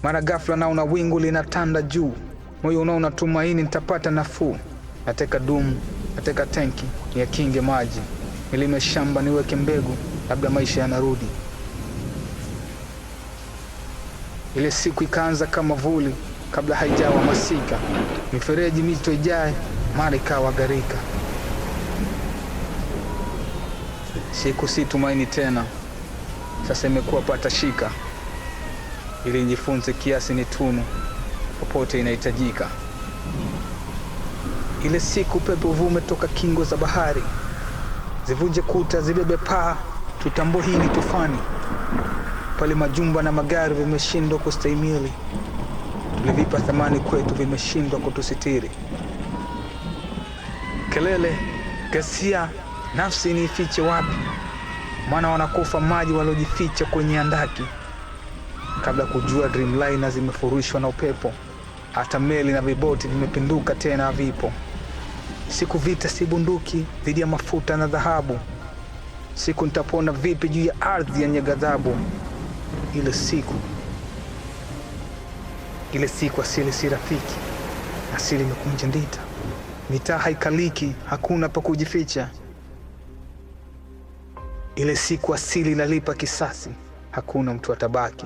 Mara ghafla naona wingu linatanda juu, moyo unaona tumaini nitapata nafuu. Nateka dumu, nateka tenki, niyakinge maji, nilime shamba, niweke mbegu, labda maisha yanarudi. Ile siku ikaanza kama vuli kabla haijawa masika, mifereji mito ijae, mara ikawa gharika. Siku si tumaini tena, sasa imekuwa pata shika, ili nijifunze kiasi ni tunu, popote inahitajika. Ile siku pepo uvume toka kingo za bahari, zivunje kuta, zibebe paa, tutambue hii ni tufani. Pale majumba na magari vimeshindwa kustahimili, tulivipa thamani kwetu vimeshindwa kutusitiri. Kelele, ghasia, nafsi niifiche wapi? Maana wanakufa maji waliojificha kwenye andaki. Kabla kujua Dreamliner zimefurushwa na upepo, hata meli na viboti vimepinduka tena havipo. Siku vita si bunduki dhidi ya mafuta na dhahabu, siku nitapona vipi juu ya ardhi yenye ghadhabu. Ile siku asili si rafiki, asili imekunja ndita, mitaa haikaliki, hakuna pa kujificha. Ile siku asili inalipa kisasi, hakuna mtu atabaki.